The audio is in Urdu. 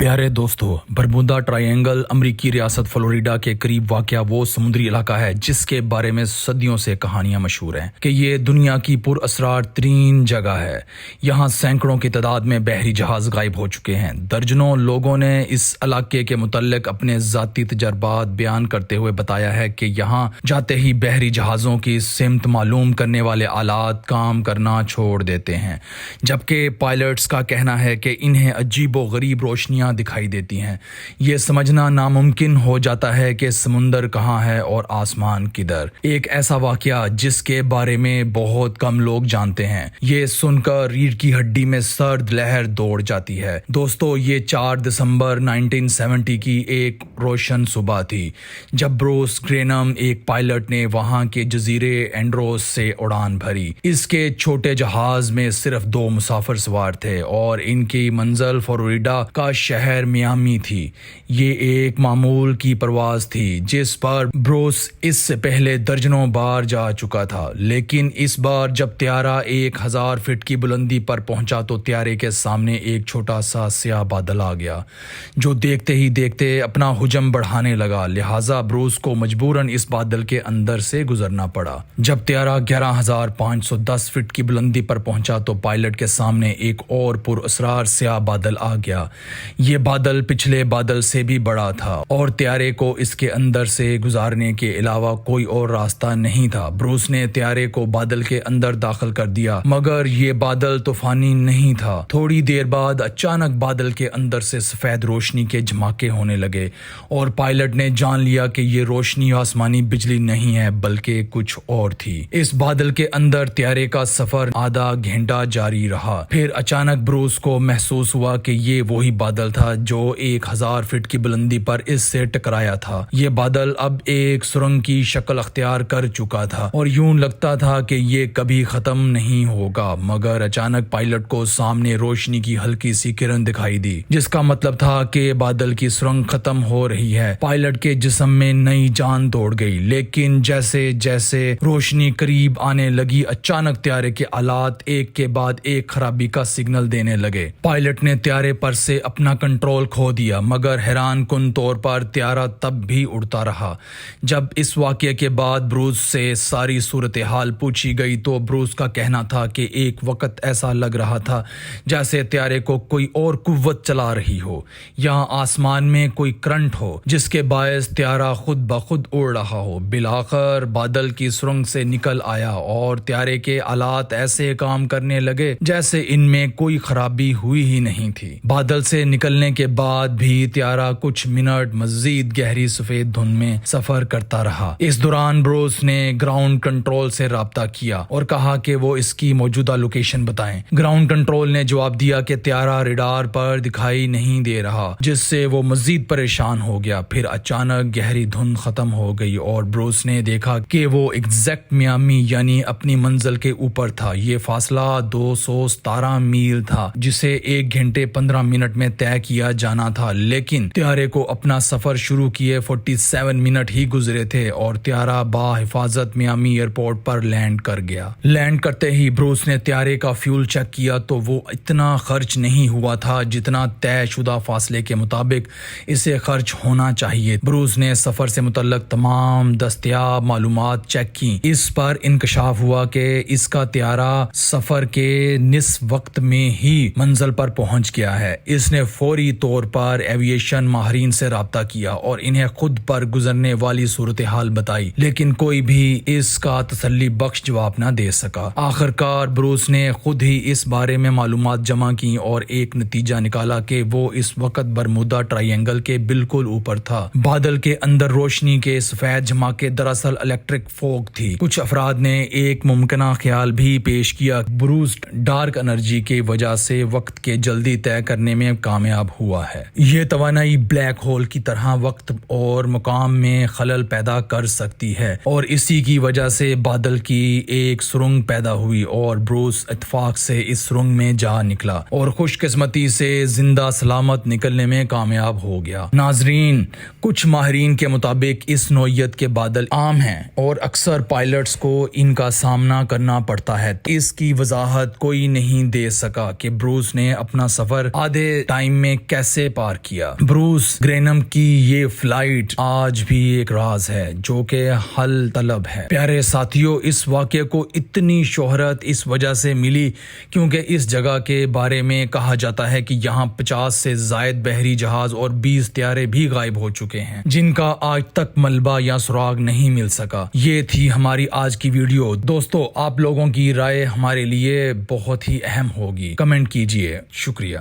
پیارے دوستو، برمودا ٹرائینگل امریکی ریاست فلوریڈا کے قریب واقع وہ سمندری علاقہ ہے جس کے بارے میں صدیوں سے کہانیاں مشہور ہیں کہ یہ دنیا کی پر اسرار ترین جگہ ہے۔ یہاں سینکڑوں کی تعداد میں بحری جہاز غائب ہو چکے ہیں۔ درجنوں لوگوں نے اس علاقے کے متعلق اپنے ذاتی تجربات بیان کرتے ہوئے بتایا ہے کہ یہاں جاتے ہی بحری جہازوں کی سمت معلوم کرنے والے آلات کام کرنا چھوڑ دیتے ہیں، جبکہ پائلٹس کا کہنا ہے کہ انہیں عجیب و غریب روشنیاں دکھائی دیتی ہیں۔ یہ سمجھنا ناممکن ہو جاتا ہے کہ سمندر کہاں ہے اور آسمان کدھر۔ ایک ایسا واقعہ جس کے بارے میں بہت کم لوگ جانتے ہیں۔ یہ سن کر ریڑھ کی ہڈی میں سرد لہر دوڑ جاتی ہے۔ دوستو، یہ 4 دسمبر 1970 کی ایک روشن صبح تھی جب بروس گرینم ایک پائلٹ نے وہاں کے جزیرے اینڈروس سے اڑان بھری۔ اس کے چھوٹے جہاز میں صرف 2 مسافر سوار تھے اور ان کی منزل فلوریڈا کا شہر میامی تھی۔ یہ ایک معمول کی پرواز تھی جس پر بروس اس سے پہلے درجنوں بار جا چکا تھا، لیکن اس بار جب طیارہ 1000 فٹ کی بلندی پر پہنچا تو طیارے کے سامنے ایک چھوٹا سا سیاہ بادل آ گیا جو دیکھتے ہی دیکھتے اپنا حجم بڑھانے لگا، لہٰذا بروس کو مجبوراً اس بادل کے اندر سے گزرنا پڑا۔ جب طیارہ 11510 فٹ کی بلندی پر پہنچا تو پائلٹ کے سامنے ایک اور پر اسرار سیاہ بادل آ گیا۔ یہ بادل پچھلے بادل سے بھی بڑا تھا اور طیارے کو اس کے اندر سے گزارنے کے علاوہ کوئی اور راستہ نہیں تھا۔ بروس نے طیارے کو بادل کے اندر داخل کر دیا، مگر یہ بادل طوفانی نہیں تھا۔ تھوڑی دیر بعد اچانک بادل کے اندر سے سفید روشنی کے جھماکے ہونے لگے اور پائلٹ نے جان لیا کہ یہ روشنی آسمانی بجلی نہیں ہے بلکہ کچھ اور تھی۔ اس بادل کے اندر طیارے کا سفر آدھا گھنٹہ جاری رہا، پھر اچانک بروس کو محسوس ہوا کہ یہ وہی بادل تھا جو 1000 فٹ کی بلندی پر اس سے ٹکرایا تھا۔ یہ بادل اب ایک سرنگ کی شکل اختیار کر چکا تھا اور یوں لگتا تھا کہ یہ کبھی ختم نہیں ہوگا، مگر اچانک پائلٹ کو سامنے روشنی کی ہلکی سی کرن دکھائی دی، جس کا مطلب تھا کہ بادل کی سرنگ ختم ہو رہی ہے۔ پائلٹ کے جسم میں نئی جان دوڑ گئی، لیکن جیسے جیسے روشنی قریب آنے لگی اچانک طیارے کے آلات ایک کے بعد ایک خرابی کا سگنل دینے لگے۔ پائلٹ نے طیارے پر سے اپنا کنٹرول کھو دیا، مگر حیران کن طور پر طیارہ تب بھی اڑتا رہا۔ جب اس واقعے کے بعد بروس سے ساری صورتحال پوچھی گئی تو بروس کا کہنا تھا کہ ایک وقت ایسا لگ رہا تھا جیسے طیارے کو کوئی اور قوت چلا رہی ہو یا آسمان میں کوئی کرنٹ ہو جس کے باعث طیارہ خود بخود اڑ رہا ہو۔ بالآخر بادل کی سرنگ سے نکل آیا اور طیارے کے آلات ایسے کام کرنے لگے جیسے ان میں کوئی خرابی ہوئی ہی نہیں تھی۔ بادل سے نکلنے کے بعد بھی طیارہ کچھ منٹ مزید گہری سفید دھند میں سفر کرتا رہا۔ اس دوران بروس نے گراؤنڈ کنٹرول سے رابطہ کیا اور کہا کہ وہ اس کی موجودہ لوکیشن بتائیں۔ گراؤنڈ کنٹرول نے جواب دیا کہ طیارہ ریڈار پر دکھائی نہیں دے رہا، جس سے وہ مزید پریشان ہو گیا۔ پھر اچانک گہری دھند ختم ہو گئی اور بروس نے دیکھا کہ وہ ایگزیکٹ میامی یعنی اپنی منزل کے اوپر تھا۔ یہ فاصلہ 217 میل تھا جسے 1 گھنٹے 15 منٹ میں طے کیا جانا تھا، لیکن طیارے کو اپنا سفر شروع کیے 47 منٹ ہی گزرے تھے اور طیارہ بحفاظت میامی ایئرپورٹ پر لینڈ کر گیا۔ لینڈ کرتے ہی بروس نے طیارے کا فیول چیک کیا تو وہ اتنا خرچ نہیں ہوا تھا جتنا طے شدہ فاصلے کے مطابق اسے خرچ ہونا چاہیے۔ بروس نے سفر سے متعلق تمام دستیاب معلومات چیک کی۔ اس پر انکشاف ہوا کہ اس کا طیارہ سفر کے نصف وقت میں ہی منزل پر پہنچ گیا ہے۔ اس نے فوری طور پر ایویشن ماہرین سے رابطہ کیا اور انہیں خود پر گزرنے والی صورتحال بتائی، لیکن کوئی بھی اس کا تسلی بخش جواب نہ دے سکا۔ آخرکار بروس نے خود ہی اس بارے میں معلومات جمع کی اور ایک نتیجہ نکالا کہ وہ اس وقت برمودا ٹرائینگل کے بالکل اوپر تھا۔ بادل کے اندر روشنی کے سفید جھماکے دراصل الیکٹرک فوگ تھی۔ کچھ افراد نے ایک ممکنہ خیال بھی پیش کیا، بروس ڈارک انرجی کی وجہ سے وقت کے جلدی طے کرنے میں کامیاب ہوا ہے۔ یہ توانائی بلیک ہول کی طرح وقت اور مقام میں خلل پیدا کر سکتی ہے اور اسی کی وجہ سے بادل کی ایک سرنگ پیدا ہوئی اور بروس اتفاق سے اس سرنگ میں جا نکلا اور خوش قسمتی سے زندہ سلامت نکلنے میں کامیاب ہو گیا۔ ناظرین، کچھ ماہرین کے مطابق اس نوعیت کے بادل عام ہیں اور اکثر پائلٹس کو ان کا سامنا کرنا پڑتا ہے۔ اس کی وضاحت کوئی نہیں دے سکا کہ بروس نے اپنا سفر آدھے ٹائم میں نے کیسے پار کیا؟ بروس گرینم کی یہ فلائٹ آج بھی ایک راز ہے جو کہ حل طلب ہے۔ پیارے ساتھیوں، اس واقعے کو اتنی شہرت اس وجہ سے ملی کیونکہ اس جگہ کے بارے میں کہا جاتا ہے کہ یہاں 50 سے زائد بحری جہاز اور 20 طیارے بھی غائب ہو چکے ہیں جن کا آج تک ملبہ یا سراغ نہیں مل سکا۔ یہ تھی ہماری آج کی ویڈیو۔ دوستو، آپ لوگوں کی رائے ہمارے لیے بہت ہی اہم ہوگی، کمنٹ کیجئے۔ شکریہ۔